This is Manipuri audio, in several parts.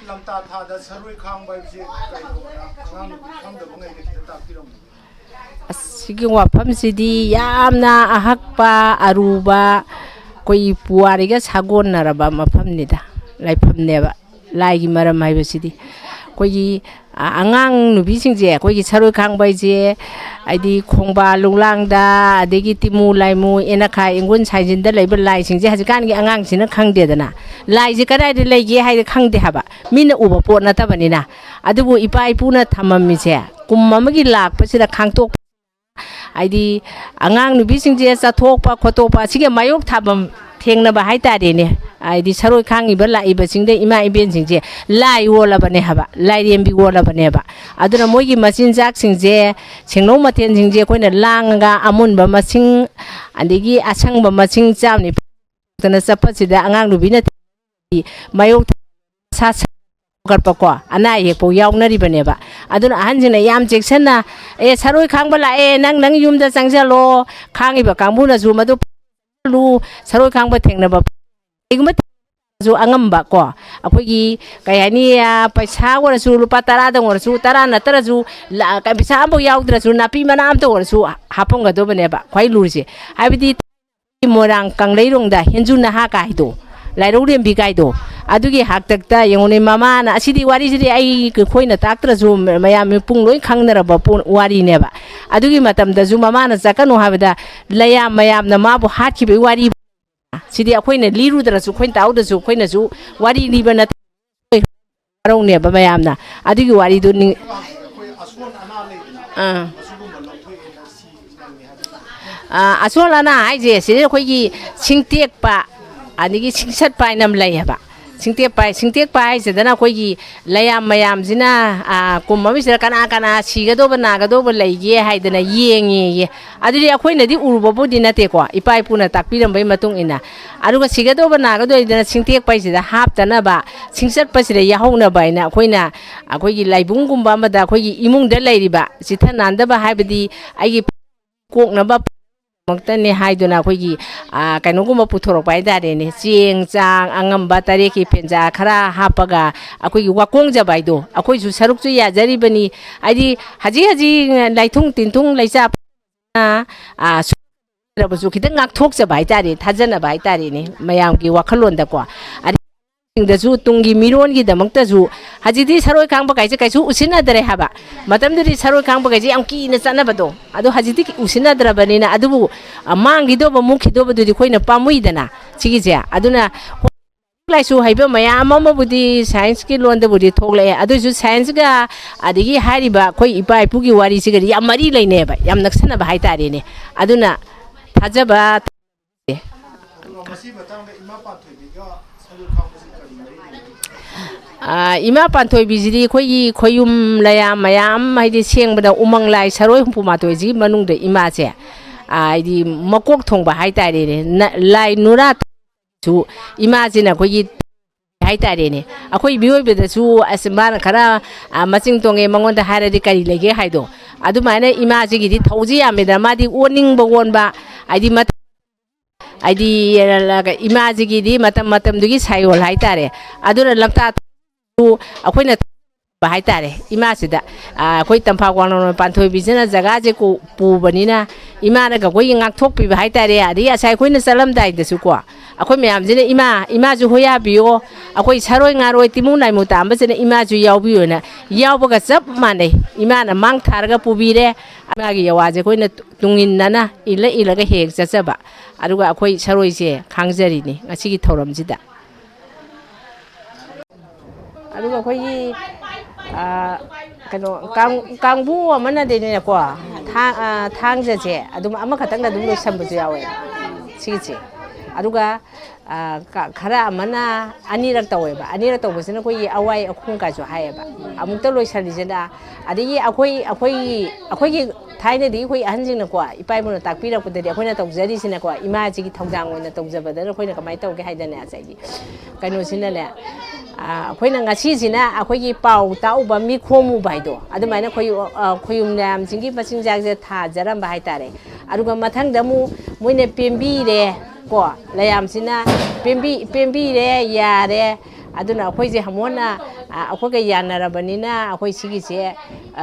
lamta thada sarui khang bai ji kai do na ngam khang da bangai ke ta pirom sigi wafamsidi yamna ahakpa aruba koi puariga sagon naraba mafamnida laifamneba laigi maram haibasidi koi angang nubisingje koi saroi khangbaije aidi khongba lunglangda adegi timu laimu enakha ingun saijinda leiba laisingje hajikan gi angang sina khangdedana laiji kadai de leige haide khangde haba mina uba pot natabanina adubu ipa ipuna thamammise kummamagi lakpasida khangtok aidi angang nubisingje chathokpa khotokpa sige mayok thabam thengna hai tarene aidi saroi khangi ba lai ba singde ima iben singje lai wola bane haba lai rembi wola bane ba aduna moigi machin jak singje singno maten singje koina langa amun ba masing andigi asang ba masing chamni tana sapasida angang nubina mayok sa garpa ko ana ye po yawnari bane ba aduna ahanjina yam jeksana saroi khangba la nang yumda changjalo khangi ba kangbuna zu madu lu saroi khangba thengna igma zu angamba ko akogi kayani paisa wara su lupa tara da wara su tara na tara zu la ka bisa ambo yaudra su napi manam to wara su haponga do bane ba khwai lurse habidi morang kanglei da henju na ha kai do lairong rem bi kai do adugi haktakta yengone mama na asidi wari sidi ai khoina taktra zu mayam pung loi khangnara ba pun wari ne ba adugi matam da zu mama na zakanu habada laya mayam na mabu hatki be wari sidi akoina liru dra su khoin taw da su khoina su wari ni bana rong ne ba mayam na adugi wari do ni asol ana ai je sidi khoi singtek pa anigi singsat pai nam lai ba singtek pai sedana khoi layam mayam jina kumma misra kana kana sigado bana gado lai ye haidana yenge ye aduri akhoina di urubo bodi nate ko ipai puna takpiram bai matung ina aruga sigado bana gado idana singtek pai sida haptana ba singsat pasira yahona baina akhoina akhoi laibung gumba amada akhoi imung da lairiba sitha nanda ba haibadi aigi kokna ba Mangtane haiduna akhoi kainoguma puthorok pai darene cheng chang angamba tareki penja khara hapaga akhoi wakong jabaido akhoi su saruk chu ya jari bani aidi haji laithung tinthung laisa rabasu khitang ngak thok jabai tare thajana bai tare ne mayam ki wakhalon da ko ingdasu tungi miron gi damakta ju hajidi saroi khangba kaise kaisu usina dare haba matamdri saroi khangba kaise amki na chana bado adu hajidi usina dara banina adu amangi do ba mukhi do badu di khoina pamui dana chigi je aduna laisu haiba mayam ma budi science ki lon da budi thoklai adu ju science ga adigi hariba khoi ipa ipu gi wari sigari yamari laine ba yam naksana ba haitare ne aduna thajaba ima pantoi bijiri khoyum layam mayam haidi sengbada umang lai saroi humpuma toji manung de ima che aidi makok thongba haitare ne lai nura su ima jina khoyi haitare ne akhoi bioi beda su asman khara maching tonge mangonda haradi kari lege haido adu mana ima ji gi thauji ameda madi oning ba wonba aidi ima ji gi matam dugi sayol haitare aduna lamta akhoi ba haitare ima sida akhoi tampa gwangno panthoi bijana jaga je ko pubani na ima na ga khoi ngak thok pi ba haitare ari asai khoi na salam dai de su ko akhoi myam jine ima ju hoya biyo akhoi saroi ngaroi timu nai mu tamba jine ima ju yaw biyo na yaw ba ga chap mane ima na mang thar ga pubire ama gi yawa je khoi na tungin nana ila ga hek chachaba aruga akhoi saroi je khangjari ni ngasi gi thoram jida aduga khoi kano kangbu amana de ne ko thangja je adum ama khatang na dum lo sambu ju yawe chigi aduga khara amana anirak tawe ba anirak tawe sina khoi awai akhung ka ju haye ba amukta loi sali jena adigi akhoi gi thaina di khoi ahanjing na ko ipai mun takpi rak pudari akhoi na tawjari sina ko ima ji gi thongjang oina tawjabada khoi na kamai tawge haidane asagi kaino sina le akhoi na ngasi sina akhoi gi pau tauba mi khomu baido adumaina khoyum nam jingi pasing jak je tha jaram ba haitare aruga mathang damu moine pembi re ko layam sina pembi re ya re ꯑꯗꯨꯅ ꯑꯩꯈꯣꯏꯁꯦ ꯍꯃꯣꯟꯅ ꯑꯩꯈꯣꯏꯒ ꯌꯥꯅꯔꯕꯅꯤꯅ ꯑꯩꯈꯣꯏ ꯁꯤꯒꯤꯁꯦ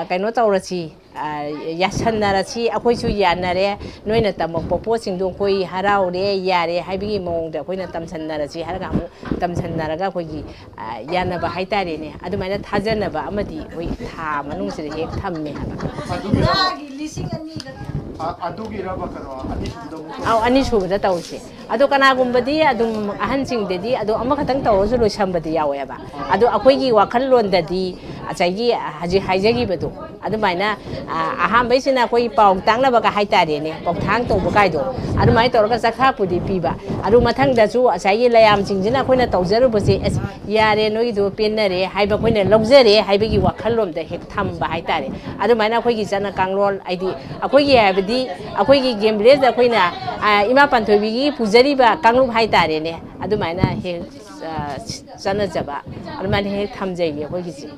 ꯀꯩꯅꯣ ꯇꯧꯔꯁꯤ ꯌꯥꯁꯟꯅꯔꯁꯤ ꯑꯩꯈꯣꯏꯁꯨ ꯌꯥꯅꯔꯦ ꯅꯣꯏꯅ ꯇꯝꯃꯛꯄ ꯄꯣꯠꯁꯤꯡꯗꯣ ꯑꯩꯈꯣꯏ ꯍꯔꯥꯎꯔꯦ ꯌꯥꯔꯦ ꯍꯥꯏꯕꯒꯤ ꯃꯑꯣꯡꯗ ꯑꯩꯈꯣꯏꯅ ꯇꯝꯁꯟꯅꯔꯁꯤ ꯍꯥꯏꯔꯒ ꯑꯃꯨꯛ ꯇꯝꯁꯟꯅꯔꯒ ꯑꯩꯈꯣꯏꯒꯤ ꯌꯥꯅꯕ ꯍꯥꯏꯇꯥꯔꯦꯅꯦ ꯑꯗꯨꯃꯥꯏꯅ ꯊꯥꯖꯅꯕ ꯑꯃꯗꯤ ꯑꯩꯈꯣꯏ ꯊꯥ ꯃꯅꯨꯡꯁꯤꯗ ꯍꯦꯛ ꯊꯝꯃꯦ ꯑꯗꯨꯒꯤꯔꯕ ꯀꯩꯅꯣ ꯑꯅꯤꯁꯨꯕꯗ ꯑꯃꯨꯛ ꯑꯧ ꯑꯅꯤꯁꯨꯕꯗ ꯇꯧꯁꯦ ꯑꯗꯣ ꯀꯅꯥꯒꯨꯝꯕꯗꯤ ꯑꯗꯨꯝ ꯑꯍꯟꯁꯤꯡꯗꯗꯤ ꯑꯗꯣ ꯑꯃꯈꯛꯇꯪ ꯇꯧꯔꯁꯨ ꯂꯣꯏꯁꯟꯕꯗꯤ ꯌꯥꯎꯋꯦꯕ ꯑꯗꯣ ꯑꯩꯈꯣꯏꯒꯤ ꯋꯥꯈꯜꯂꯣꯟꯗꯗꯤ ꯉꯁꯥꯏꯒꯤ ꯍꯧꯖꯤꯛ ꯍꯥꯏꯖꯈꯤꯕꯗꯣ ꯑꯗꯨꯃꯥꯏꯅ ꯑꯍꯥꯟꯕꯩꯁꯤꯅ ꯑꯩꯈꯣꯏ ꯄꯥꯎ ꯇꯥꯛꯅꯕꯒ ꯍꯥꯏꯇꯥꯔꯦꯅꯦ ꯄꯥꯎꯊꯥꯡ ꯇꯧꯕ ꯀꯥꯏꯗꯣ ꯑꯗꯨꯃꯥꯏꯅ ꯇꯧꯔꯒ ꯆꯥꯛꯈꯥꯛꯄꯨꯗꯤ ꯄꯤꯕ ꯑꯗꯨ ꯃꯊꯪꯗꯁꯨ ꯉꯁꯥꯏꯒꯤ ꯂꯌꯥꯝꯁꯤꯡꯁꯤꯅ ꯑꯩꯈꯣꯏꯅ ꯇꯧꯖꯔꯨꯕꯁꯦ ꯑꯁ ꯌꯥꯔꯦ ꯅꯣꯏꯒꯤꯗꯣ ꯄꯦꯟꯅꯔꯦ ꯍꯥꯏꯕ ꯑꯩꯈꯣꯏꯅ ꯂꯧꯖꯔꯦ ꯍꯥꯏꯕꯒꯤ ꯋꯥꯈꯜꯂꯣꯟꯗ ꯍꯦꯛ ꯊꯝꯕ ꯍꯥꯏꯇꯥꯔꯦ ꯑꯗꯨꯃꯥꯏꯅ ꯑꯩꯈꯣꯏꯒꯤ ꯆꯠꯅ ꯀꯥꯡꯂꯣꯟ ꯍꯥꯏꯗꯤ ꯑꯩꯈꯣꯏꯒꯤ ꯍꯥꯏꯕꯗꯤ ꯑꯩꯈꯣꯏꯒꯤ ꯒꯦꯝ ꯚꯤꯂꯦꯖꯇ ꯑꯩꯈꯣꯏꯅ ꯏꯃꯥ ꯄꯥꯟꯊꯣꯏꯕꯤꯒꯤ ꯄꯨꯖꯔꯤꯕ ꯀꯥꯡꯂꯨꯞ ꯍꯥꯏꯇꯥꯔꯦꯅꯦ ꯑꯗꯨꯃꯥꯏꯅ ꯍꯦꯛ ꯆꯠꯅꯖꯕ ꯑꯗꯨꯃꯥꯏꯅ ꯍꯦꯛ ꯊꯝꯖꯩꯌꯦ ꯑꯩꯈꯣꯏꯒꯤꯁꯦ